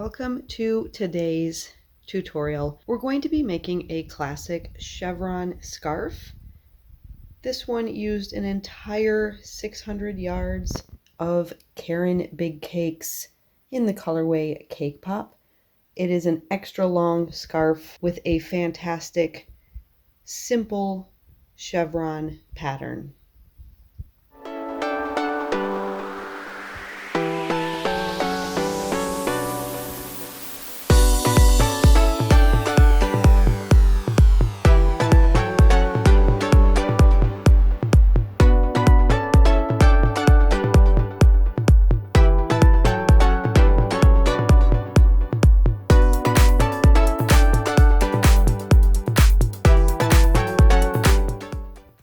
Welcome to today's tutorial. We're going to be making a classic chevron scarf. This one used an entire 600 yards of Caron Big Cakes in the colorway Cake Pop. It is an extra long scarf with a fantastic, simple chevron pattern.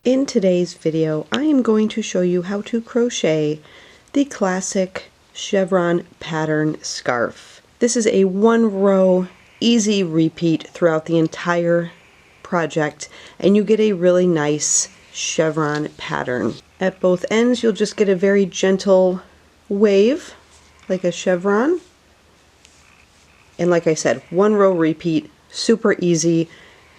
In today's video, I am going to show you how to crochet the classic chevron pattern scarf. This is a one-row, easy repeat throughout the entire project, and you get a really nice chevron pattern. At both ends, you'll just get a very gentle wave, like a chevron. And like I said, one-row repeat, super easy.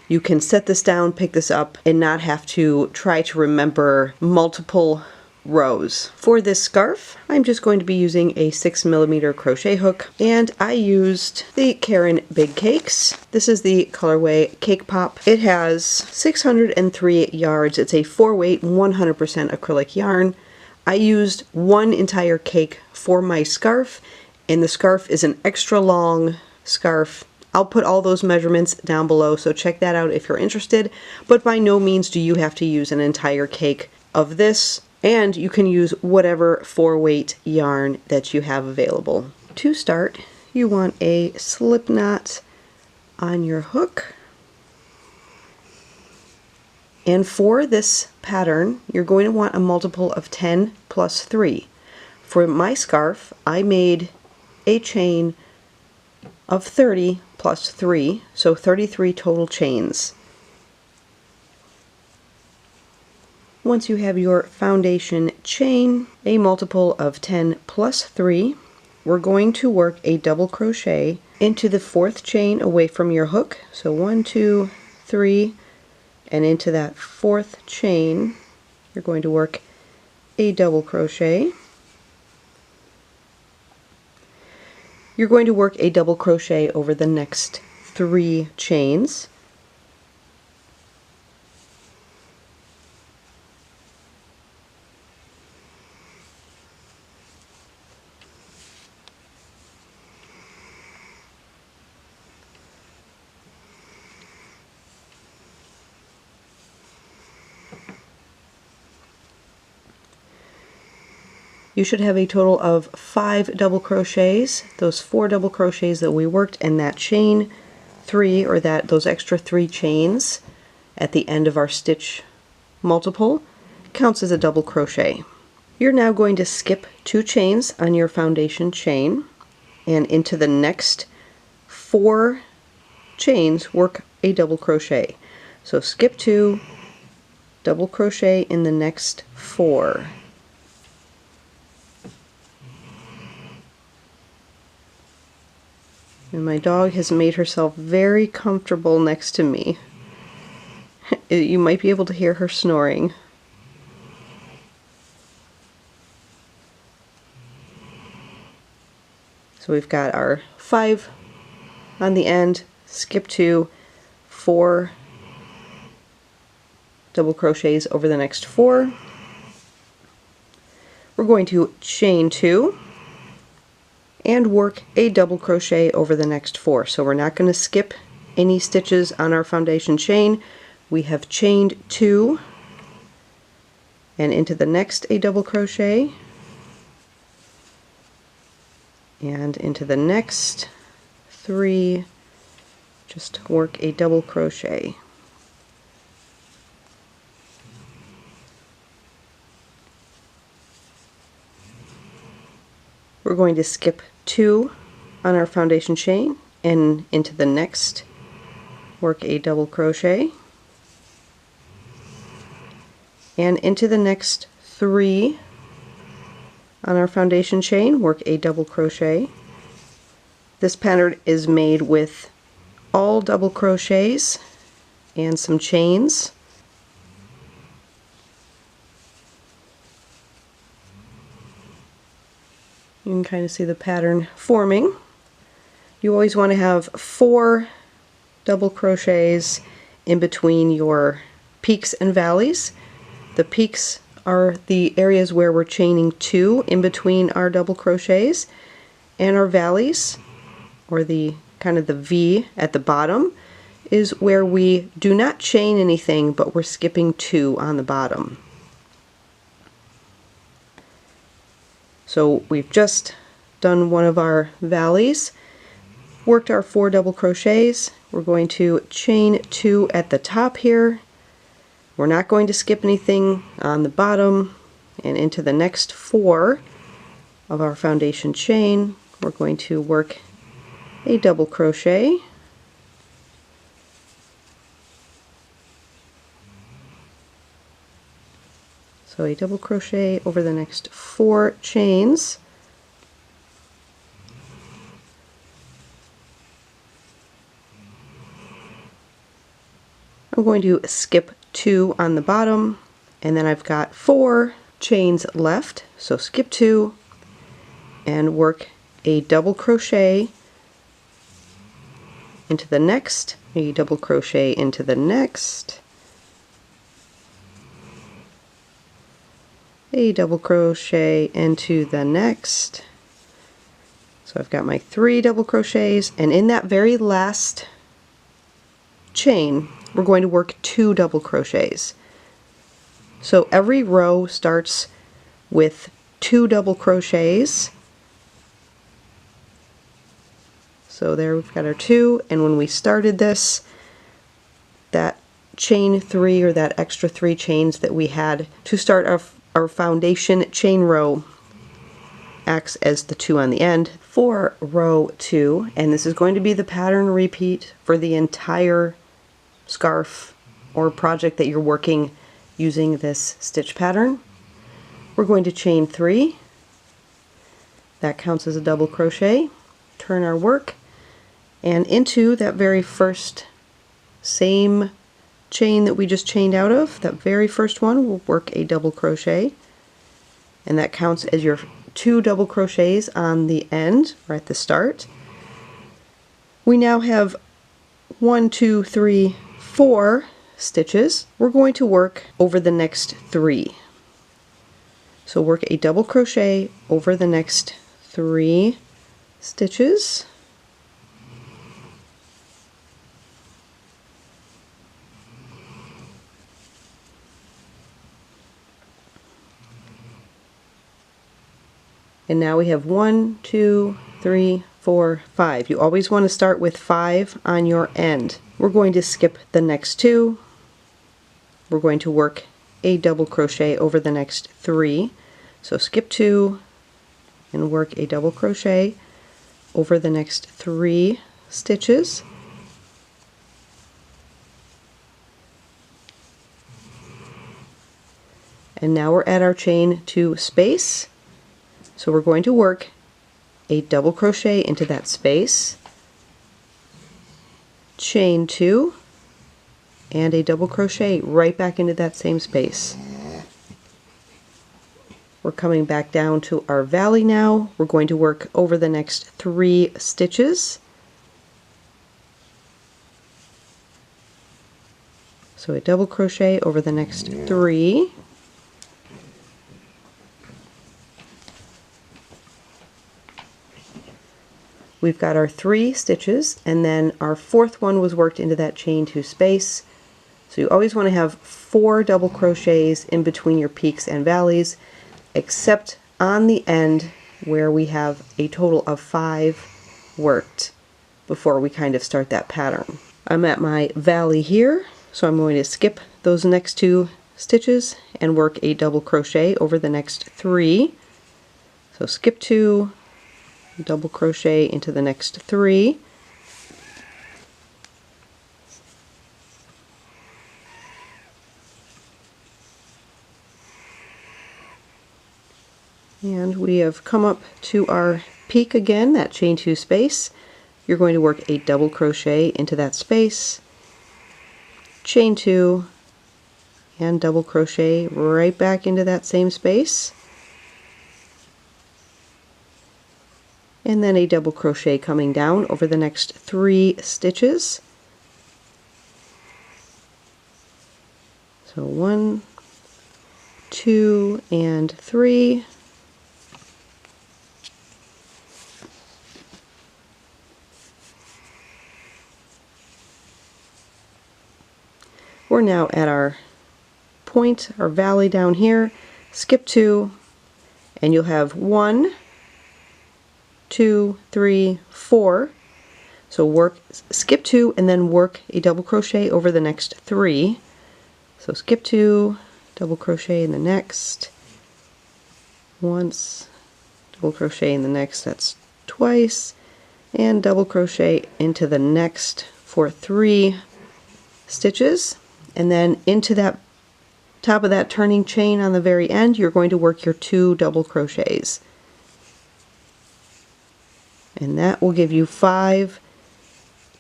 You can set this down, pick this up, and not have to try to remember multiple rows. For this scarf, I'm just going to be using a 6mm crochet hook, and I used the Caron Big Cakes. This is the colorway Cake Pop. It has 603 yards. It's a 4-weight, 100% acrylic yarn. I used one entire cake for my scarf, and the scarf is an extra long scarf. I'll put all those measurements down below, so check that out if you're interested, but by no means do you have to use an entire cake of this, and you can use whatever 4-weight yarn that you have available. To start, you want a slip knot on your hook, and for this pattern, you're going to want a multiple of 10 plus 3. For my scarf, I made a chain of 30 plus 3, so 33 total chains. Once you have your foundation chain, a multiple of 10 plus 3, we're going to work a double crochet into the 4th chain away from your hook. So 1, 2, 3, and into that 4th chain, you're going to work a double crochet. You're going to work a double crochet over the next 3 chains. You should have a total of 5 double crochets, those 4 double crochets that we worked, and that chain 3, or those extra 3 chains at the end of our stitch multiple counts as a double crochet. You're now going to skip 2 chains on your foundation chain, and into the next 4 chains work a double crochet. So skip 2, double crochet in the next 4. And my dog has made herself very comfortable next to me. You might be able to hear her snoring. So we've got our 5 on the end, skip 2, 4 double crochets over the next 4. We're going to chain 2 and work a double crochet over the next 4. So we're not going to skip any stitches on our foundation chain. We have chained 2 and into the next a double crochet, and into the next 3 just work a double crochet. We're going to skip 2 on our foundation chain and into the next work a double crochet, and into the next 3 on our foundation chain work a double crochet, This pattern is made with all double crochets and some chains. You can kind of see the pattern forming. You always want to have 4 double crochets in between your peaks and valleys. The peaks are the areas where we're chaining 2 in between our double crochets, and our valleys, or the kind of the V at the bottom, is where we do not chain anything, but we're skipping 2 on the bottom. So we've just done one of our valleys, worked our 4 double crochets. We're going to chain 2 at the top here. We're not going to skip anything on the bottom, and into the next 4 of our foundation chain we're going to work a double crochet, so a double crochet over the next 4 chains. I'm going to skip 2 on the bottom, and then I've got 4 chains left, so skip 2 and work a double crochet into the next, a double crochet into the next, a double crochet into the next. So I've got my 3 double crochets, and in that very last chain we're going to work 2 double crochets. So every row starts with 2 double crochets. So there we've got our 2, and when we started this, that chain 3, or that extra 3 chains that we had to start our foundation chain row, acts as the 2 on the end for row 2, and this is going to be the pattern repeat for the entire scarf or project that you're working using this stitch pattern. We're going to chain 3. That counts as a double crochet. Turn our work, and into that very first same chain that we just chained out of, that very first one, we'll work a double crochet, and that counts as your 2 double crochets on the end or at the start. We now have 1, 2, 3, 4 stitches. We're going to work over the next 3. So work a double crochet over the next 3 stitches. And now we have 1, 2, 3, 4, 5. You always want to start with 5 on your end. We're going to skip the next 2. We're going to work a double crochet over the next 3. So skip 2 and work a double crochet over the next 3 stitches. And now we're at our chain 2 space. So we're going to work a double crochet into that space, chain 2, and a double crochet right back into that same space. We're coming back down to our valley now. We're going to work over the next 3 stitches. So a double crochet over the next 3. We've got our 3 stitches, and then our 4th one was worked into that chain 2 space. So you always want to have 4 double crochets in between your peaks and valleys, except on the end where we have a total of 5 worked before we kind of start that pattern. I'm at my valley here, so I'm going to skip those next 2 stitches and work a double crochet over the next 3. So skip 2, double crochet into the next 3, and we have come up to our peak again, that chain 2 space. you're going to work a double crochet into that space, chain 2, and double crochet right back into that same space, and then a double crochet coming down over the next 3 stitches. So 1, 2, and 3. We're now at our point, our valley down here. Skip 2, and you'll have 1, 2, 3, 4. So skip 2 and then work a double crochet over the next 3. So skip 2, double crochet in the next, once, double crochet in the next, that's twice, and double crochet into the next for 3 stitches. And then into that top of that turning chain on the very end, you're going to work your 2 double crochets. And that will give you 5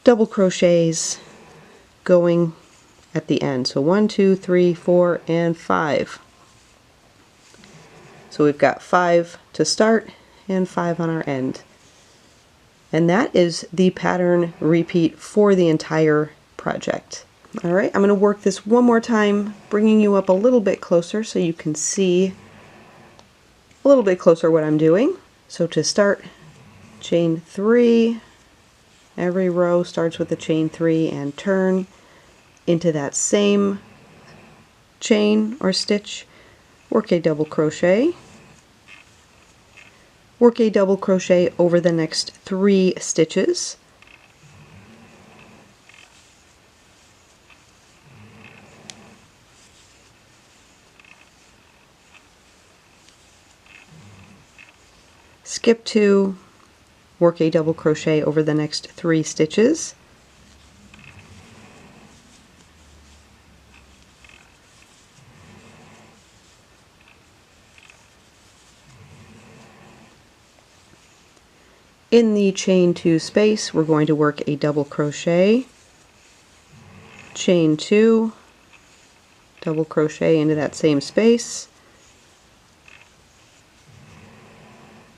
double crochets going at the end. So 1, 2, 3, 4, and 5. So we've got 5 to start and 5 on our end. And that is the pattern repeat for the entire project. Alright, I'm going to work this one more time, bringing you up a little bit closer so you can see a little bit closer what I'm doing. So to start, chain 3, every row starts with a chain 3 and turn into that same chain or stitch, work a double crochet, work a double crochet over the next 3 stitches, skip 2, work a double crochet over the next 3 stitches, in the chain 2 space we're going to work a double crochet, chain 2, double crochet into that same space,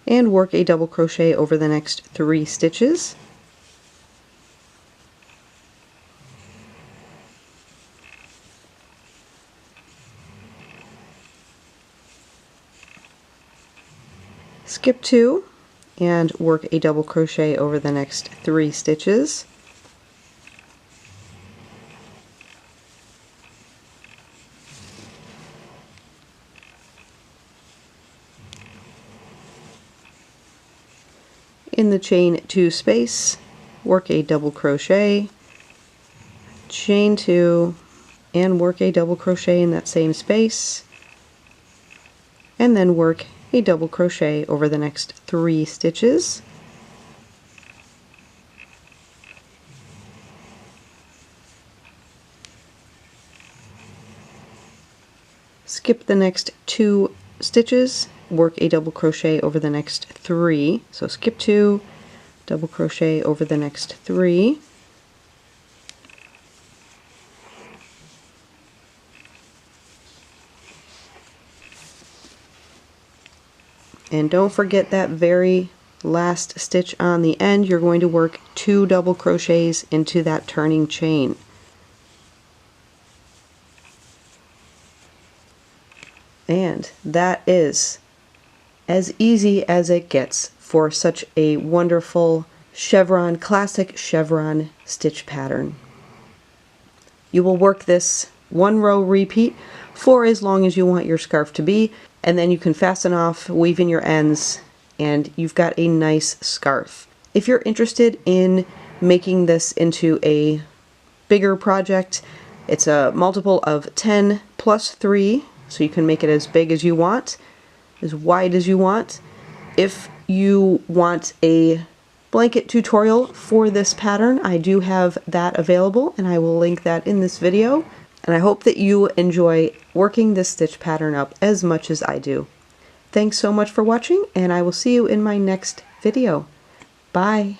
and work a double crochet over the next 3 stitches. Skip 2 and work a double crochet over the next 3 stitches. In the chain 2 space, work a double crochet, chain 2, and work a double crochet in that same space, and then work a double crochet over the next 3 stitches. Skip the next 2 stitches, work a double crochet over the next 3. So skip 2, double crochet over the next 3. And don't forget that very last stitch on the end, you're going to work 2 double crochets into that turning chain. And that is as easy as it gets for such a wonderful chevron, classic chevron stitch pattern. You will work this 1 row repeat for as long as you want your scarf to be, and then you can fasten off, weave in your ends, and you've got a nice scarf. If you're interested in making this into a bigger project, it's a multiple of 10 plus 3, so you can make it as big as you want, as wide as you want. If you want a blanket tutorial for this pattern, I do have that available, and I will link that in this video. And I hope that you enjoy working this stitch pattern up as much as I do. Thanks so much for watching, and I will see you in my next video. Bye!